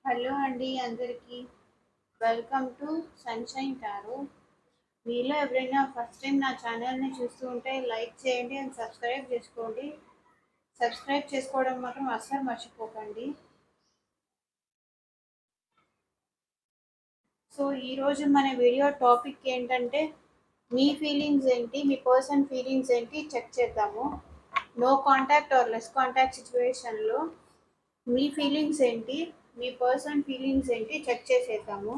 Hello అండి అందరికీ. Welcome to sunshine tarot. మీలో ఎవరైనా ఫస్ట్ టైం నా ఛానల్‌ని చూస్తూ ఉంటే లైక్ చేయండి అండ్ సబ్స్క్రైబ్ చేసుకోండి. సబ్స్క్రైబ్ చేసుకోవడం మాత్రం అస్సలు మర్చిపోకండి. సో ఈరోజు మన వీడియో టాపిక్ ఏంటంటే మీ ఫీలింగ్స్ ఏంటి, మీ పర్సన్ ఫీలింగ్స్ ఏంటి చెక్ చేద్దాము. No contact or less contact సిచ్యువేషన్లో మీ ఫీలింగ్స్ ఏంటి, మీ పర్సన్ ఫీలింగ్స్ ఏంటి చెక్ చేసేద్దాము.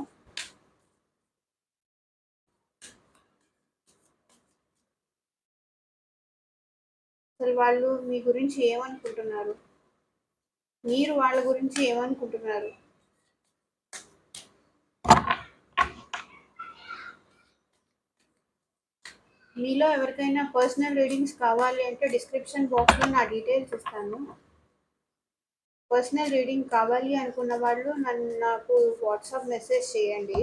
అసలు వాళ్ళు మీ గురించి ఏమనుకుంటున్నారు, మీరు వాళ్ళ గురించి ఏమనుకుంటున్నారు. మీలో ఎవరికైనా పర్సనల్ రీడింగ్స్ కావాలి అంటే డిస్క్రిప్షన్ బాక్స్లో నా డీటెయిల్స్ ఇస్తాను. పర్సనల్ రీడింగ్ కావాలి అనుకున్న వాళ్ళు నాకు వాట్సాప్ మెసేజ్ చేయండి.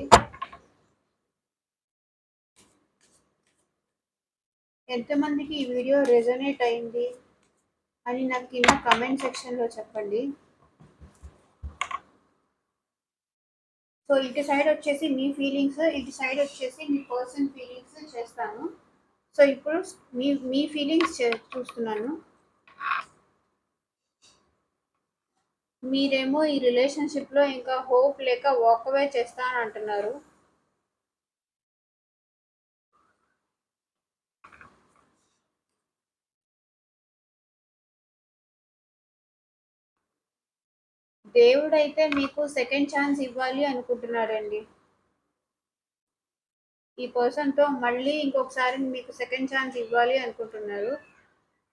ఎంతమందికి ఈ వీడియో రెజొనేట్ అయింది అని నాకు కింద కమెంట్ సెక్షన్లో చెప్పండి. సో ఇటు సైడ్ వచ్చేసి మీ ఫీలింగ్స్, ఇటు సైడ్ వచ్చేసి మీ పర్సన్ ఫీలింగ్స్ చేస్తాను. సో ఇప్పుడు మీ ఫీలింగ్స్ చూస్తున్నాను. మీరేమో ఈ రిలేషన్షిప్లో ఇంకా హోప్ లేక వాక్ అవే చేస్తానంటున్నారు. దేవుడైతే మీకు సెకండ్ ఛాన్స్ ఇవ్వాలి అనుకుంటున్నాడండి. ఈ పర్సన్తో మళ్ళీ ఇంకొకసారి మీకు సెకండ్ ఛాన్స్ ఇవ్వాలి అనుకుంటున్నారు.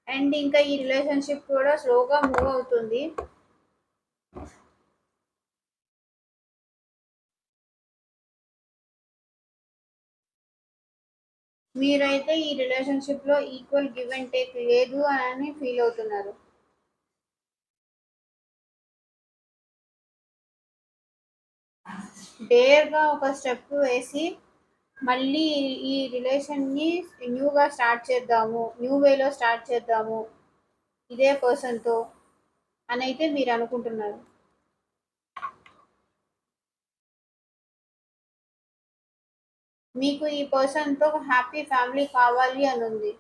అండ్ ఇంకా ఈ రిలేషన్షిప్ కూడా స్లోగా మూవ్ అవుతుంది. మీరైతే ఈ రిలేషన్షిప్లో ఈక్వల్ గివ్ అండ్ టేక్ లేదు అని ఫీల్ అవుతున్నారు. డేర్గా ఒక స్టెప్ వేసి మళ్ళీ ఈ రిలేషన్ని న్యూగా స్టార్ట్ చేద్దాము, న్యూ వేలో స్టార్ట్ చేద్దాము ఇదే పర్సన్తో అని అయితే మీరు అనుకుంటున్నారు. మీకు ఈ పర్సన్తో హ్యాపీ ఫ్యామిలీ కావాలి అని ఉంది.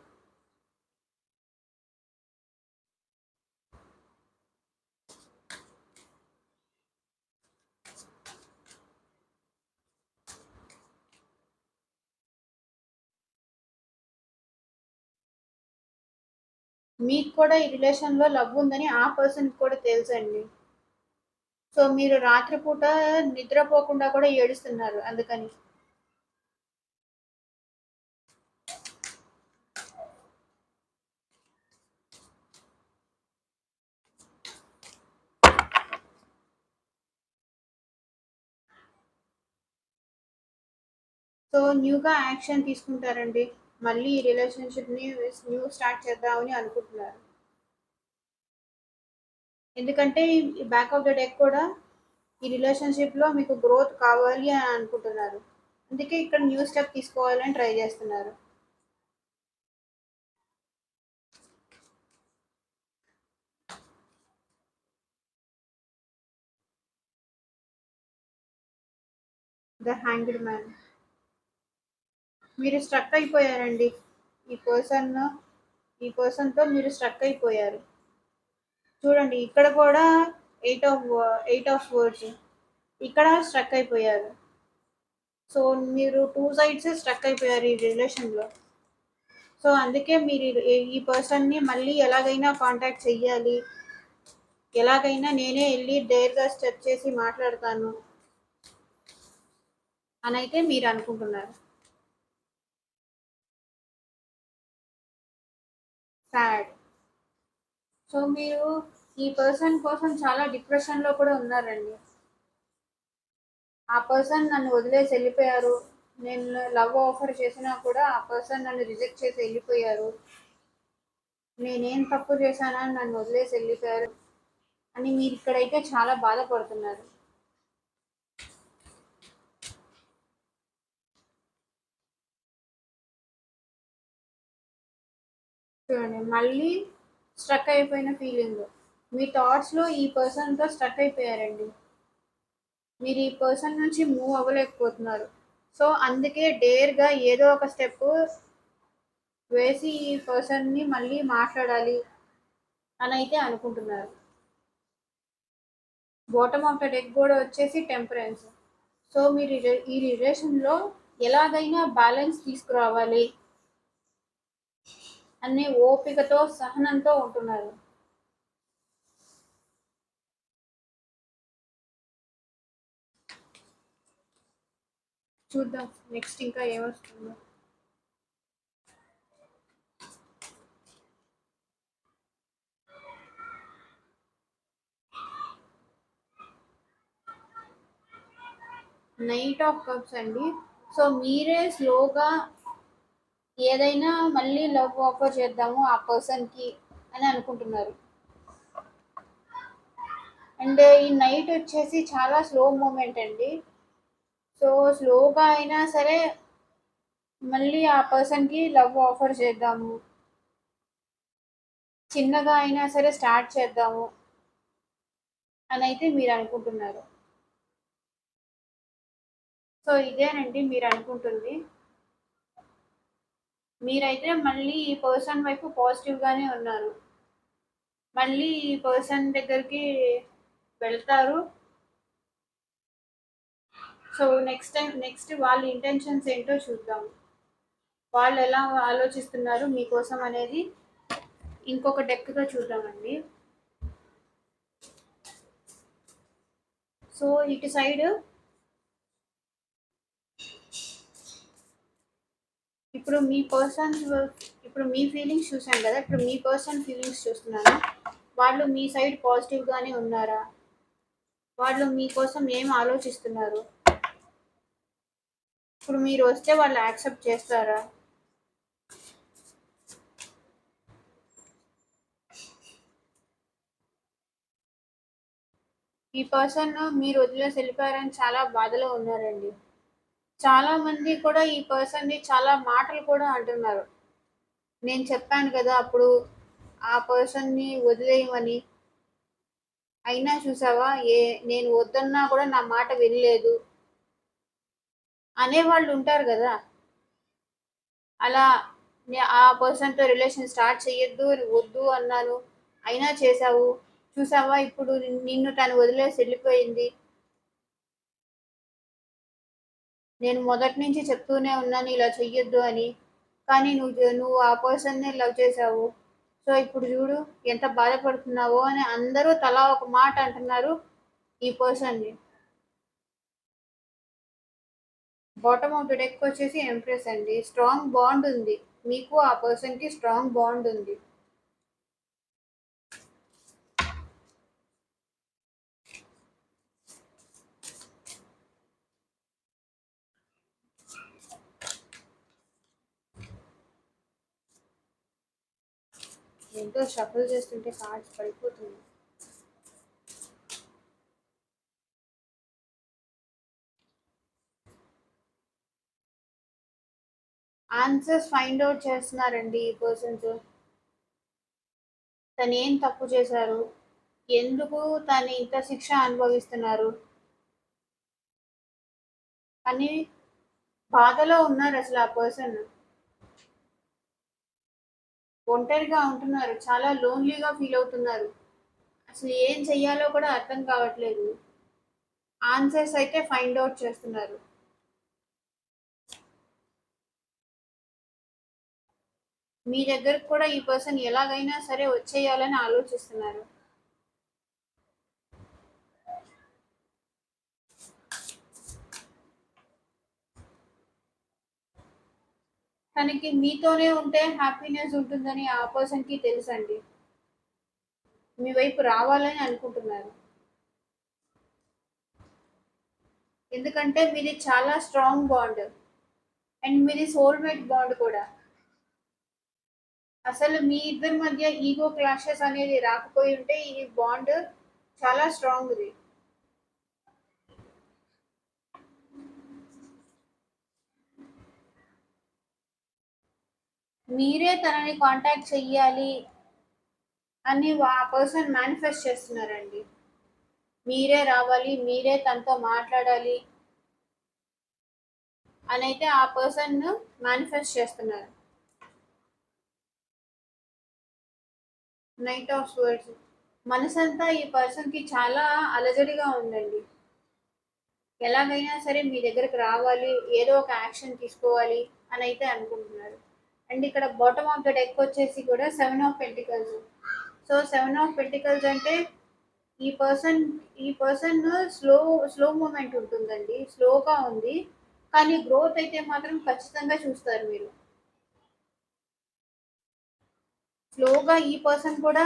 మీకు కూడా ఈ రిలేషన్లో లవ్ ఉందని ఆ పర్సన్కి కూడా తెలుసండి. సో మీరు రాత్రిపూట నిద్రపోకుండా కూడా ఏడుస్తున్నారు అందుకని. సో న్యూగా యాక్షన్ తీసుకుంటారండి. మళ్ళీ ఈ రిలేషన్షిప్ని న్యూ స్టార్ట్ చేద్దామని అనుకుంటున్నారు. ఎందుకంటే ఈ బ్యాక్ ఆఫ్ ద డెక్ కూడా ఈ రిలేషన్షిప్లో మీకు గ్రోత్ కావాలి అని అనుకుంటున్నారు. అందుకే ఇక్కడ న్యూ స్టెప్ తీసుకోవాలని ట్రై చేస్తున్నారు. The hanged man. మీరు స్ట్రక్ అయిపోయారండి. ఈ పర్సన్ ఈ పర్సన్తో మీరు స్ట్రక్ అయిపోయారు. చూడండి ఇక్కడ కూడా ఎయిట్ ఆఫ్ వర్డ్స్, ఇక్కడ స్ట్రక్ అయిపోయారు. సో మీరు టూ సైడ్స్ స్ట్రక్ అయిపోయారు ఈ రిలేషన్లో. సో అందుకే మీరు ఈ పర్సన్ని మళ్ళీ ఎలాగైనా కాంటాక్ట్ చెయ్యాలి, ఎలాగైనా నేనే వెళ్ళి డేర్గా స్టెప్ చేసి మాట్లాడతాను అని అయితే మీరు అనుకుంటున్నారు. సాడ్. సో మీరు ఈ పర్సన్ కోసం చాలా డిప్రెషన్లో కూడా ఉన్నారండి. ఆ పర్సన్ నన్ను వదిలేసి వెళ్ళిపోయారు, నేను లవ్ ఆఫర్ చేసినా కూడా ఆ పర్సన్ నన్ను రిజెక్ట్ చేసి వెళ్ళిపోయారు, నేనేం తప్పు చేశానని నన్ను వదిలేసి వెళ్ళిపోయారు అని మీరు ఇక్కడైతే చాలా బాధపడుతున్నారు. చూడండి మళ్ళీ స్ట్రక్ అయిపోయిన ఫీలింగ్. మీ థాట్స్లో ఈ పర్సన్తో స్ట్రక్ అయిపోయారండి. మీరు ఈ పర్సన్ నుంచి మూవ్ అవ్వలేకపోతున్నారు. సో అందుకే డేర్గా ఏదో ఒక స్టెప్ వేసి ఈ పర్సన్ని మళ్ళీ మాట్లాడాలి అని అయితే అనుకుంటున్నారు. బాటమ్ ఆఫ్ ద డెక్ కూడా వచ్చేసి టెంపరెన్స్. సో మీరు ఈ రిలేషన్లో ఎలాగైనా బ్యాలెన్స్ తీసుకురావాలి అనే ఓపికతో సహనంతో ఉంటున్నారు. చూద్దాం నెక్స్ట్ ఇంకా ఏమొస్తుందో. నైట్ ఆఫ్ కప్స్ అండి. సో మీరే స్లోగా ఏదైనా మళ్ళీ లవ్ ఆఫర్ చేద్దాము ఆ పర్సన్కి అని అనుకుంటున్నారు. అండ్ ఈ నైట్ వచ్చేసి చాలా స్లో మూమెంట్ అండి. సో స్లోగా అయినా సరే మళ్ళీ ఆ పర్సన్కి లవ్ ఆఫర్ చేద్దాము, చిన్నగా అయినా సరే స్టార్ట్ చేద్దాము అని అయితే మీరు అనుకుంటున్నారు. సో ఇదేనండి మీరు అనుకుంటుంది. మీరైతే మళ్ళీ ఈ పర్సన్ వైపు పాజిటివ్గానే ఉన్నారు. మళ్ళీ ఈ పర్సన్ దగ్గరికి వెళ్తారు. సో నెక్స్ట్ వాళ్ళ ఇంటెన్షన్స్ ఏంటో చూద్దాం. వాళ్ళు ఎలా ఆలోచిస్తున్నారు మీకోసం అనేది ఇంకొక డెక్గా చూద్దామండి. సో ఇటు సైడ్ ఇప్పుడు ఇప్పుడు మీ ఫీలింగ్స్ చూసాను కదా, ఇప్పుడు మీ పర్సన్ ఫీలింగ్స్ చూస్తున్నాను. వాళ్ళు మీ సైడ్ పాజిటివ్గానే ఉన్నారా? వాళ్ళు మీకోసం ఏం ఆలోచిస్తున్నారు? ఇప్పుడు మీరు వస్తే వాళ్ళు యాక్సెప్ట్ చేస్తారా? ఈ పర్సన్ మీరు వదిలేసి వెళ్ళిపోయారని చాలా బాధలో ఉన్నారండి. చాలా మంది కూడా ఈ పర్సన్ని చాలా మాటలు కూడా అంటున్నారు. నేను చెప్పాను కదా అప్పుడు ఆ పర్సన్ని వదిలేయమని, అయినా చూసావా నేను వద్దన్నా కూడా నా మాట వినలేదు అనేవాళ్ళు ఉంటారు కదా. అలా ఆ పర్సన్తో రిలేషన్ స్టార్ట్ చేయొద్దు వద్దు అన్నాను, అయినా చేసావు, చూసావా ఇప్పుడు నిన్ను తను వదిలేసి వెళ్ళిపోయింది. నేను మొదటి నుంచి చెప్తూనే ఉన్నాను ఇలా చెయ్యొద్దు అని, కానీ నువ్వు ఆ పర్సన్నే లవ్ చేసావు. సో ఇప్పుడు చూడు ఎంత బాధపడుతున్నావో అని అందరూ తలా ఒక మాట అంటున్నారు ఈ పర్సన్ని. బాటమ్ ఆఫ్ ద డెక్ వచ్చేసి ఎంప్రెస్ అండి. స్ట్రాంగ్ బాండ్ ఉంది మీకు ఆ పర్సన్కి, స్ట్రాంగ్ బాండ్ ఉంది. ఎంతో షఫల్ చేస్తుంటే కార్డ్స్ పడిపోతుంది. ఆన్సర్స్ ఫైండ్ అవుట్ చేస్తున్నారండి ఈ పర్సన్స్. తను ఏం తప్పు చేశారు, ఎందుకు తను ఇంత శిక్ష అనుభవిస్తున్నారు అని బాధలో ఉన్నారు అసలు ఆ పర్సన్. ఒంటరిగా ఉంటున్నారు, చాలా లోన్లీగా ఫీల్ అవుతున్నారు. అసలు ఏం చెయ్యాలో కూడా అర్థం కావట్లేదు. ఆన్సర్స్ అయితే ఫైండ్ అవుట్ చేస్తున్నారు. మీ దగ్గరకు కూడా ఈ పర్సన్ ఎలాగైనా సరే వచ్చేయాలని ఆలోచిస్తున్నారు. తనకి మీతోనే ఉంటే హ్యాపీనెస్ ఉంటుందని ఆ పర్సన్కి తెలుసండి. మీ వైపు రావాలని అనుకుంటున్నారు. ఎందుకంటే మీది చాలా స్ట్రాంగ్ బాండ్ అండ్ మీది సోల్మేట్ బాండ్ కూడా. అసలు మీ ఇద్దరి మధ్య ఈగో క్లాషెస్ అనేది రాకపోయి ఉంటే ఈ బాండ్ చాలా స్ట్రాంగ్ది. మీరే తనని కాంటాక్ట్ చెయ్యాలి అని ఆ పర్సన్ మేనిఫెస్ట్ చేస్తున్నారండి. మీరే రావాలి, మీరే తనతో మాట్లాడాలి అని అయితే ఆ పర్సన్ మేనిఫెస్ట్ చేస్తున్నారు. Knight of words. మనసంతా ఈ పర్సన్ కి చాలా అలజడిగా ఉందండి. ఎలాగైనా సరే మీ దగ్గరకు రావాలి, ఏదో ఒక యాక్షన్ తీసుకోవాలి అని అయితే అనుకుంటున్నారు. అండ్ ఇక్కడ బాటమ్ ఆఫ్ ద డెక్ వచ్చేసి కూడా 7 of pentacles. So 7 of pentacles అంటే ఈ పర్సన్ ఈ పర్సన్ స్లో స్లో మూమెంట్ ఉంటుందండి, స్లోగా ఉంది. కానీ గ్రోత్ అయితే మాత్రం ఖచ్చితంగా చూస్తారు మీరు. స్లోగా ఈ పర్సన్ కూడా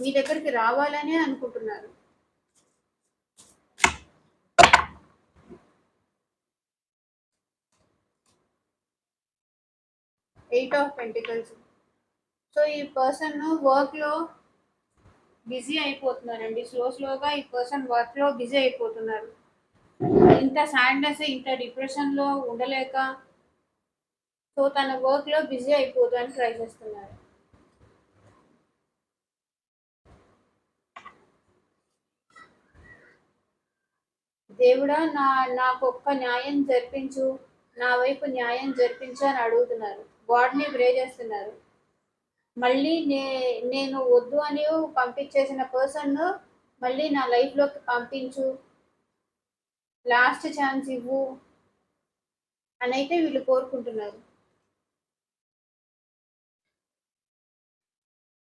మీ దగ్గరికి రావాలనే అనుకుంటున్నారు. 8 ఆఫ్ పెంటికల్స్. సో ఈ పర్సన్ వర్క్ లో బిజీ అయిపోతున్నారండి. స్లోగా ఈ పర్సన్ వర్క్ లో బిజీ అయిపోతున్నారు. ఇంత సాడ్నెస్, ఇంత డిప్రెషన్ లో ఉండలేక సో తన వర్క్ లో బిజీ అయిపోతానికి ట్రై చేస్తున్నారు. దేవుడా, నాకొక్క న్యాయం జరిపించు, నా వైపు న్యాయం జరిపించు అని అడుగుతున్నారు. గాడ్ని ప్రే చేస్తున్నారు. మళ్ళీ నేను వద్దు అని పంపించేసిన పర్సన్ మళ్ళీ నా లైఫ్లోకి పంపించు, లాస్ట్ ఛాన్స్ ఇవ్వు అని అయితే వీళ్ళు కోరుకుంటున్నారు.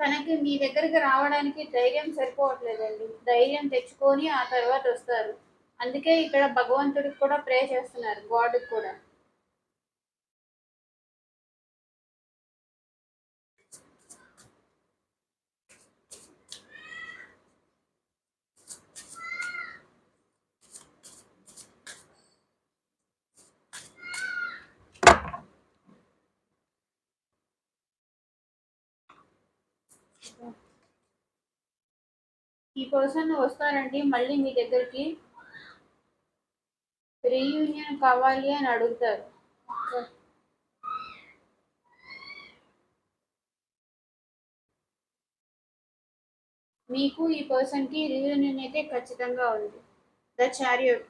తనకి మీ దగ్గరికి రావడానికి ధైర్యం సరిపోవట్లేదండి. ధైర్యం తెచ్చుకొని ఆ తర్వాత వస్తారు. అందుకే ఇక్కడ భగవంతుడికి కూడా ప్రే చేస్తున్నారు, గాడ్కి కూడా. ఈ పర్సన్ వస్తారండి మళ్ళీ మీ దగ్గరికి, రీయూనియన్ కావాలి అని అడుగుతారు. మీకు ఈ పర్సన్ కి రీయూనియన్ అయితే ఖచ్చితంగా ఉంది. The chariot.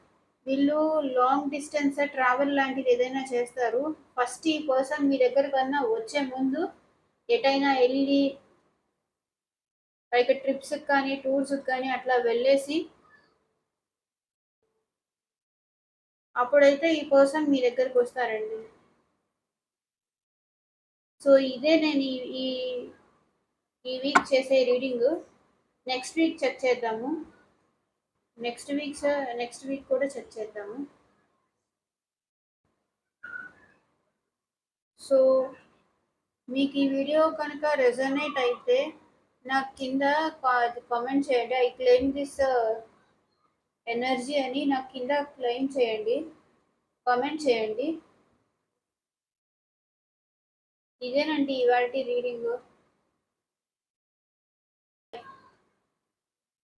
వీళ్ళు లాంగ్ డిస్టెన్స్ ట్రావెల్ లాంటిది ఏదైనా చేస్తారు. ఫస్ట్ ఈ పర్సన్ మీ దగ్గర కన్నా వచ్చే ముందు ఎటైనా వెళ్ళి లైక్ ట్రిప్స్ కానీ టూర్స్ కానీ అట్లా వెళ్ళేసి అప్పుడైతే ఈ పర్సన్ మీ దగ్గరకు వస్తారండి. సో ఇదే నేను ఈ ఈ వీక్ చేసే రీడింగ్. నెక్స్ట్ వీక్ చెక్ చేద్దాము. నెక్స్ట్ వీక్ కూడా చెక్ చేద్దాము. సో మీకు ఈ వీడియో కనుక రెజనేట్ అయితే నాకు కింద కామెంట్ చేయండి. ఐ క్లెయిమ్ దిస్ ఎనర్జీ అని నాకు కింద క్లెయిమ్ చేయండి, కామెంట్ చేయండి. ఇదేనండి ఇవాల్టి రీడింగ్.